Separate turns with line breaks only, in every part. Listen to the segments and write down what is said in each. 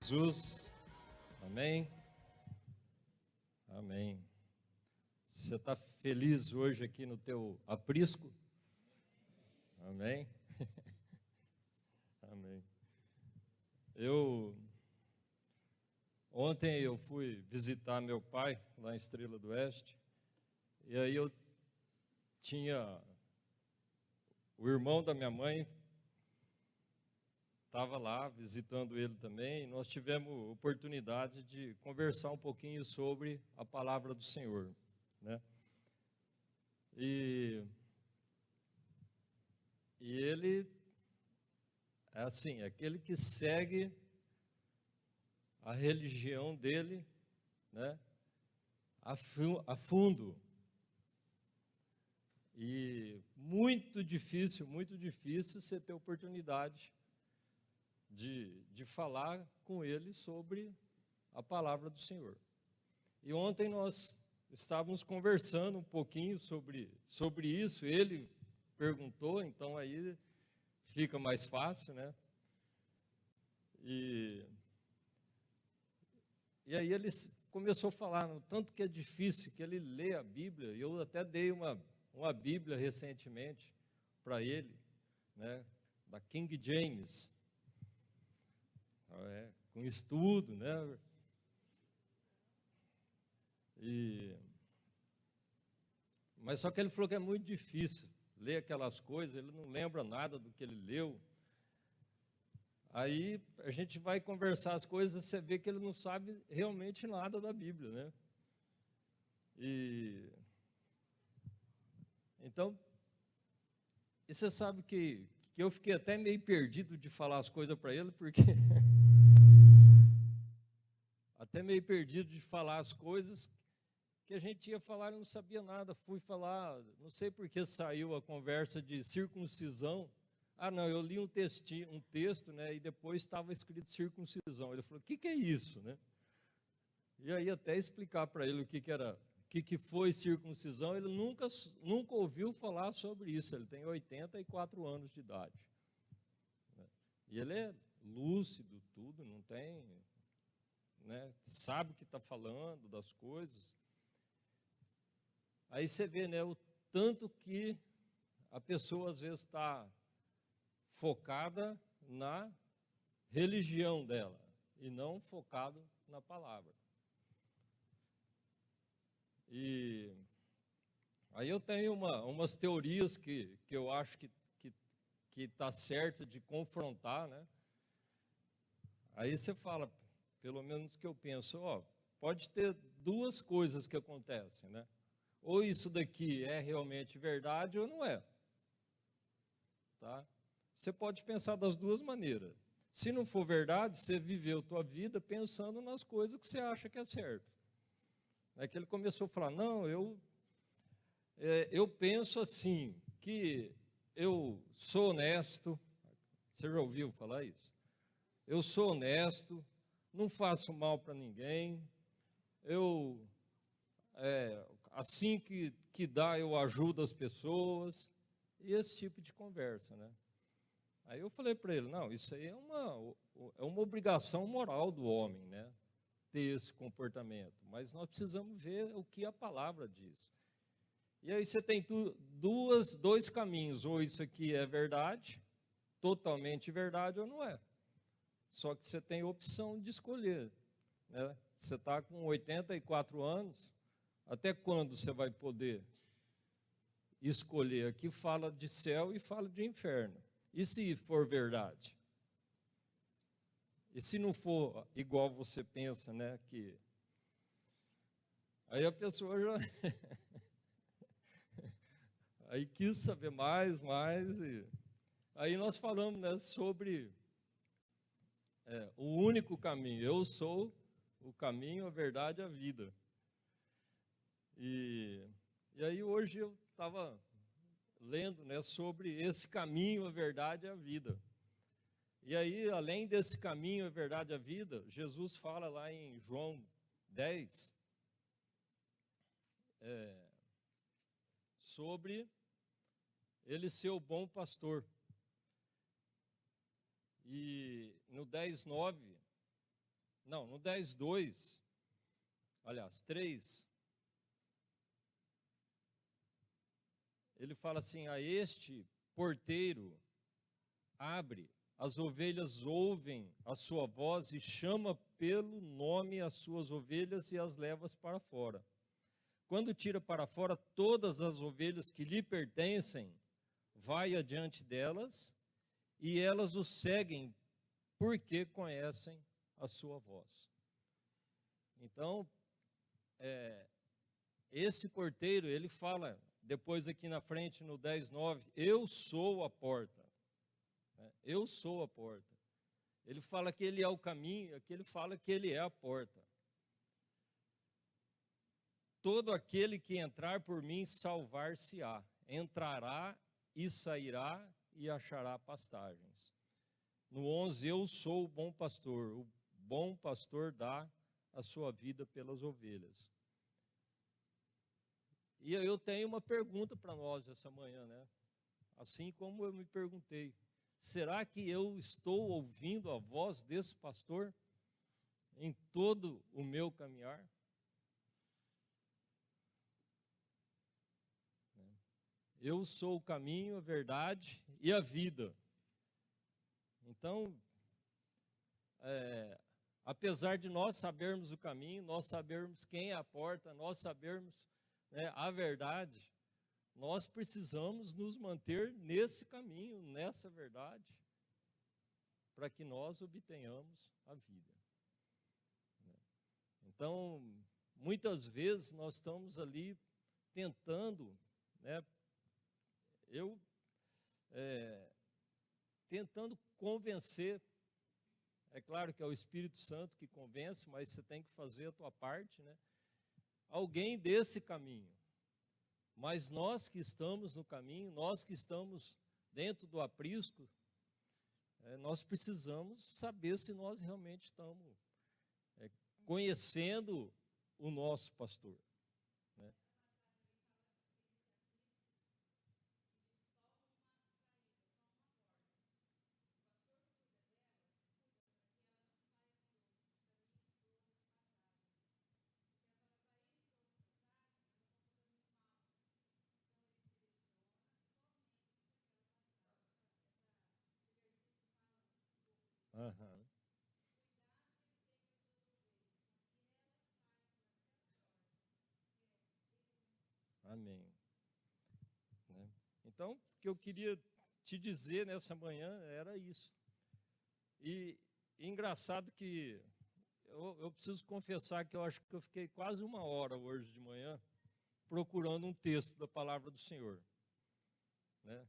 Jesus. Amém? Amém. Você está feliz hoje aqui no teu aprisco? Amém? Amém. Ontem eu fui visitar meu pai lá em Estrela do Oeste, e aí eu tinha o irmão da minha mãe, estava lá visitando ele também, e nós tivemos oportunidade de conversar um pouquinho sobre a palavra do Senhor, né? E ele é assim, aquele que segue a religião dele, né, a fundo. E muito difícil você ter oportunidade de falar com ele sobre a palavra do Senhor. E ontem nós estávamos conversando um pouquinho sobre isso, ele perguntou, então aí fica mais fácil, né? E aí ele começou a falar no tanto que é difícil que ele lê a Bíblia, e eu até dei uma Bíblia recentemente para ele, né, da King James, com estudo, né? Mas só que ele falou que é muito difícil ler aquelas coisas, ele não lembra nada do que ele leu. Aí a gente vai conversar as coisas, você vê que ele não sabe realmente nada da Bíblia, né? Então, e você sabe que eu fiquei até meio perdido de falar as coisas para ele, porque até meio perdido de falar as coisas que a gente ia falar e não sabia nada. Fui falar, não sei por que saiu a conversa de circuncisão. Ah, não, eu li um texto, né, e depois estava escrito circuncisão. Ele falou, o que é isso, né? E aí até explicar para ele o que foi circuncisão, ele nunca ouviu falar sobre isso. Ele tem 84 anos de idade, né? E ele é lúcido, tudo, não tem, né, sabe o que está falando das coisas. Aí você vê, né, o tanto que a pessoa às vezes está focada na religião dela e não focado na palavra. E aí eu tenho umas teorias que eu acho que está certo de confrontar, né? Aí você fala, pelo menos que eu penso, pode ter duas coisas que acontecem, né? Ou isso daqui é realmente verdade ou não é, tá? Você pode pensar das duas maneiras. Se não for verdade, você viveu a tua vida pensando nas coisas que você acha que é certo. É que ele começou a falar, não, eu penso assim, que eu sou honesto. Você já ouviu falar isso? Eu sou honesto, não faço mal para ninguém, assim que dá, eu ajudo as pessoas, e esse tipo de conversa, né? Aí eu falei para ele, não, isso aí é uma obrigação moral do homem, né? Ter esse comportamento, mas nós precisamos ver o que a palavra diz. E aí você tem dois caminhos, ou isso aqui é verdade, totalmente verdade, ou não é. Só que você tem a opção de escolher, né? Você está com 84 anos, até quando você vai poder escolher? Aqui fala de céu e fala de inferno. E se for verdade? E se não for igual você pensa, né? Aí a pessoa já aí quis saber mais, e aí nós falamos, né, sobre o único caminho. Eu sou o caminho, a verdade e a vida. E aí hoje eu estava lendo, né, sobre esse caminho, a verdade e a vida. E aí, além desse caminho, a verdade e a vida, Jesus fala lá em João 10, sobre ele ser o bom pastor. E no 10:9, Não, no 10:2, aliás, 3, ele fala assim: a este porteiro abre, as ovelhas ouvem a sua voz e chama pelo nome as suas ovelhas e as leva para fora. Quando tira para fora todas as ovelhas que lhe pertencem, vai adiante delas e elas o seguem porque conhecem a sua voz. Então, esse porteiro, ele fala, depois aqui na frente no 10:9, eu sou a porta. Eu sou a porta. Ele fala que ele é o caminho, aqui ele fala que ele é a porta. Todo aquele que entrar por mim salvar-se-á. Entrará e sairá e achará pastagens. No 11, eu sou o bom pastor. O bom pastor dá a sua vida pelas ovelhas. E eu tenho uma pergunta para nós essa manhã, né? Assim como eu me perguntei, será que eu estou ouvindo a voz desse pastor em todo o meu caminhar? Eu sou o caminho, a verdade e a vida. Então, apesar de nós sabermos o caminho, nós sabermos quem é a porta, nós sabermos, né, a verdade, nós precisamos nos manter nesse caminho, nessa verdade, para que nós obtenhamos a vida. Então, muitas vezes nós estamos ali tentando, né, tentando convencer. É claro que é o Espírito Santo que convence, mas você tem que fazer a tua parte, né? Alguém desse caminho. Mas nós que estamos no caminho, nós que estamos dentro do aprisco, nós precisamos saber se nós realmente estamos conhecendo o nosso pastor, né? Aham. Amém. Né? Então, o que eu queria te dizer nessa manhã era isso. E engraçado que eu preciso confessar que eu acho que eu fiquei quase 1 hora hoje de manhã procurando um texto da palavra do Senhor, né?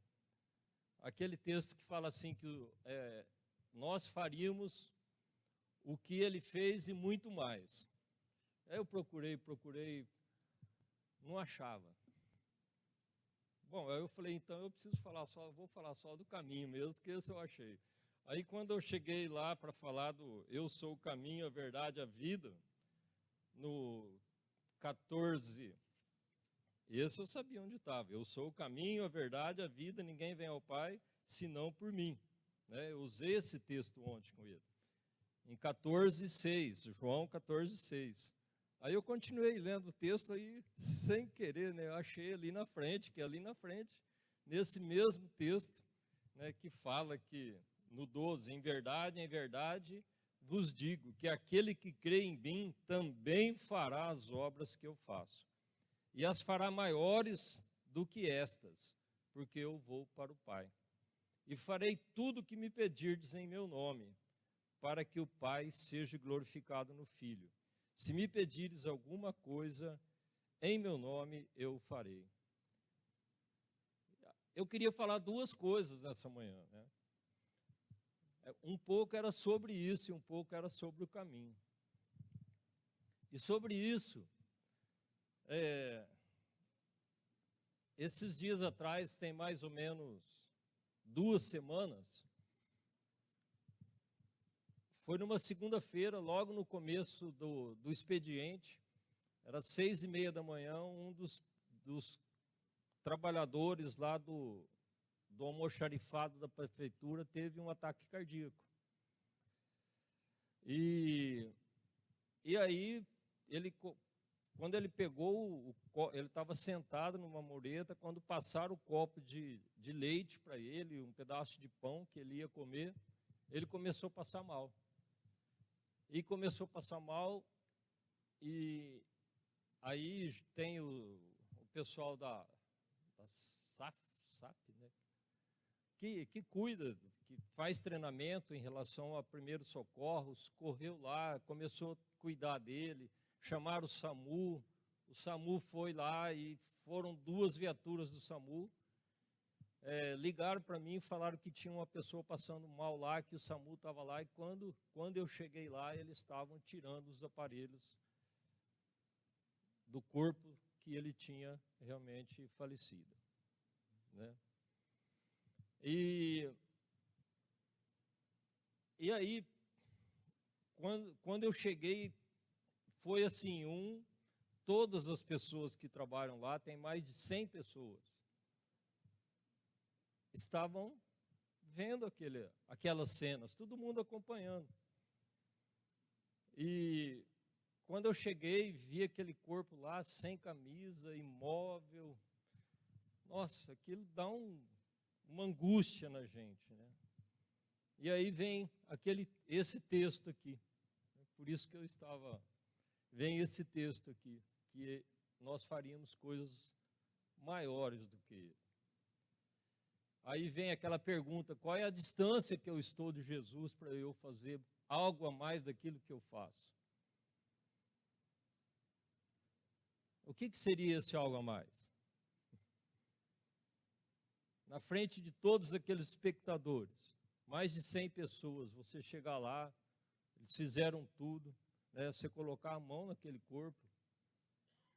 Aquele texto que fala assim que nós faríamos o que ele fez e muito mais. Aí eu procurei, não achava. Bom, aí eu falei, então eu preciso falar vou falar só do caminho mesmo, que esse eu achei. Aí quando eu cheguei lá para falar do eu sou o caminho, a verdade, a vida, no 14, esse eu sabia onde estava. Eu sou o caminho, a verdade, a vida, ninguém vem ao Pai senão por mim. Né? Eu usei esse texto ontem com ele. Em 14:6, João 14:6. Aí eu continuei lendo o texto aí, sem querer, né? Eu achei ali na frente, que é ali na frente, nesse mesmo texto, né, que fala que, no 12, em verdade, vos digo que aquele que crê em mim também fará as obras que eu faço. E as fará maiores do que estas, porque eu vou para o Pai. E farei tudo o que me pedirdes em meu nome, para que o Pai seja glorificado no Filho. Se me pedires alguma coisa em meu nome, eu farei. Eu queria falar 2 coisas nessa manhã, né? Um pouco era sobre isso e um pouco era sobre o caminho. E sobre isso, esses dias atrás, tem mais ou menos 2 semanas, foi numa segunda-feira, logo no começo do expediente, era 6:30 da manhã, um dos trabalhadores lá do almoxarifado da prefeitura teve um ataque cardíaco. E E aí, quando ele pegou, ele estava sentado numa mureta, quando passaram o copo de leite para ele, um pedaço de pão que ele ia comer, ele começou a passar mal. E começou a passar mal, e aí tem o pessoal da SAF, né? Que cuida, que faz treinamento em relação a primeiros socorros, correu lá, começou a cuidar dele, chamaram o SAMU foi lá e foram 2 viaturas do SAMU, ligaram para mim e falaram que tinha uma pessoa passando mal lá, que o SAMU estava lá, e quando eu cheguei lá, eles estavam tirando os aparelhos do corpo que ele tinha realmente falecido, né? E aí, quando eu cheguei, foi assim, todas as pessoas que trabalham lá, tem mais de 100 pessoas, estavam vendo aquelas cenas, todo mundo acompanhando. E quando eu cheguei, vi aquele corpo lá, sem camisa, imóvel, nossa, aquilo dá uma angústia na gente, né? E aí vem esse texto aqui, por isso que vem esse texto aqui, que nós faríamos coisas maiores do que ele. Aí vem aquela pergunta, qual é a distância que eu estou de Jesus para eu fazer algo a mais daquilo que eu faço? O que seria esse algo a mais? Na frente de todos aqueles espectadores, mais de 100 pessoas, você chegar lá, eles fizeram tudo, né, você colocar a mão naquele corpo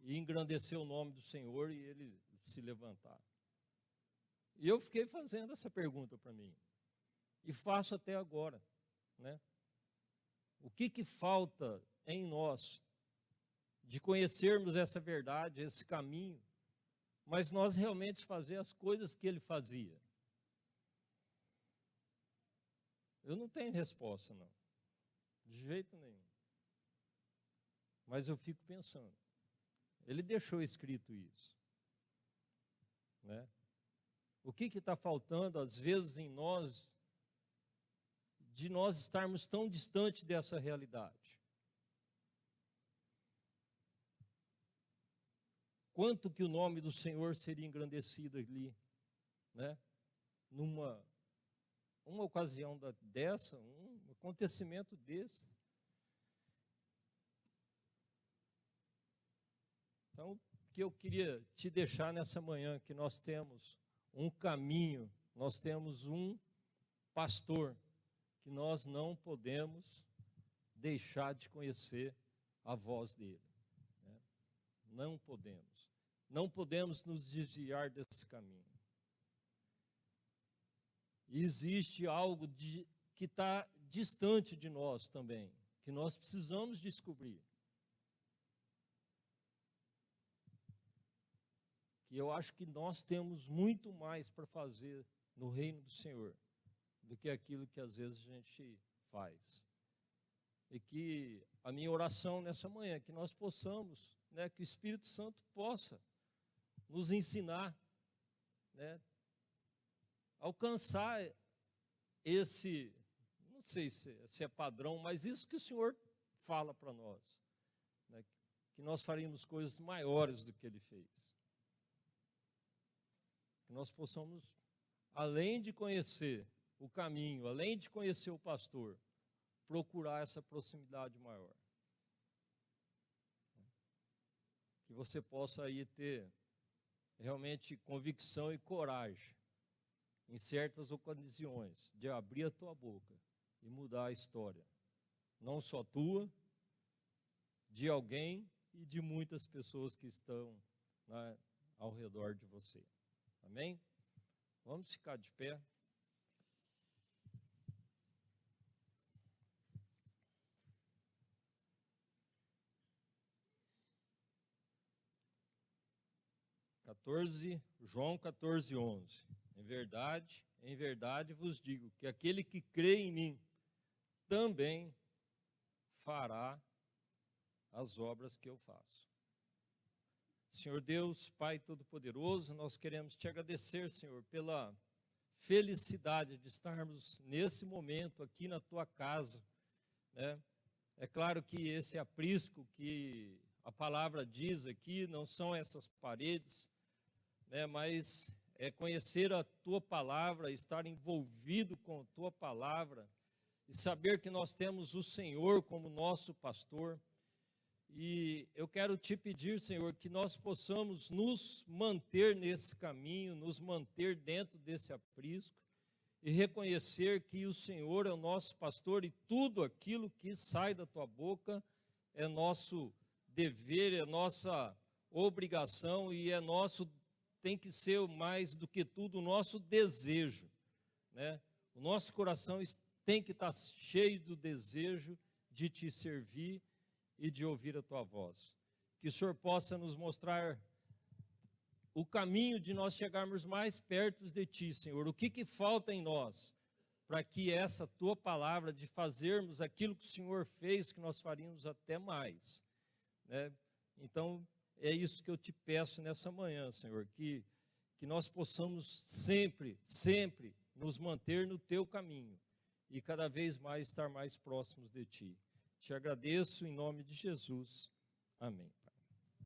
e engrandecer o nome do Senhor e ele se levantar. E eu fiquei fazendo essa pergunta para mim, e faço até agora, né? O que falta em nós de conhecermos essa verdade, esse caminho, mas nós realmente fazer as coisas que ele fazia? Eu não tenho resposta, não. De jeito nenhum. Mas eu fico pensando. Ele deixou escrito isso, né? O que está faltando, às vezes, em nós, de nós estarmos tão distante dessa realidade? Quanto que o nome do Senhor seria engrandecido ali, né? Numa ocasião dessa, um acontecimento desse. Então, o que eu queria te deixar nessa manhã, que nós temos um caminho, nós temos um pastor, que nós não podemos deixar de conhecer a voz dele, né? Não podemos. Não podemos nos desviar desse caminho. E existe algo que está distante de nós também, que nós precisamos descobrir. Que eu acho que nós temos muito mais para fazer no reino do Senhor do que aquilo que às vezes a gente faz. E que a minha oração nessa manhã, que nós possamos, né, que o Espírito Santo possa nos ensinar, né, alcançar esse, não sei se é padrão, mas isso que o Senhor fala para nós, né, que nós faríamos coisas maiores do que Ele fez. Que nós possamos, além de conhecer o caminho, além de conhecer o pastor, procurar essa proximidade maior. Que você possa aí ter realmente convicção e coragem, em certas ocasiões, de abrir a tua boca e mudar a história. Não só tua, de alguém e de muitas pessoas que estão, né, ao redor de você. Amém? Vamos ficar de pé. João 14:11. Em verdade vos digo que aquele que crê em mim também fará as obras que eu faço. Senhor Deus, Pai Todo-Poderoso, nós queremos te agradecer, Senhor, pela felicidade de estarmos nesse momento aqui na tua casa, né? É claro que esse aprisco que a palavra diz aqui não são essas paredes, né? Mas é conhecer a tua palavra, estar envolvido com a tua palavra e saber que nós temos o Senhor como nosso pastor. E eu quero te pedir, Senhor, que nós possamos nos manter nesse caminho, nos manter dentro desse aprisco e reconhecer que o Senhor é o nosso pastor e tudo aquilo que sai da tua boca é nosso dever, é nossa obrigação e é nosso, tem que ser mais do que tudo o nosso desejo, né? O nosso coração tem que estar cheio do desejo de te servir e de ouvir a tua voz. Que o Senhor possa nos mostrar o caminho de nós chegarmos mais perto de ti, Senhor. O que falta em nós para que essa tua palavra de fazermos aquilo que o Senhor fez, que nós faríamos até mais, né? Então, é isso que eu te peço nessa manhã, Senhor, que nós possamos sempre nos manter no teu caminho e cada vez mais estar mais próximos de ti. Te agradeço em nome de Jesus. Amém.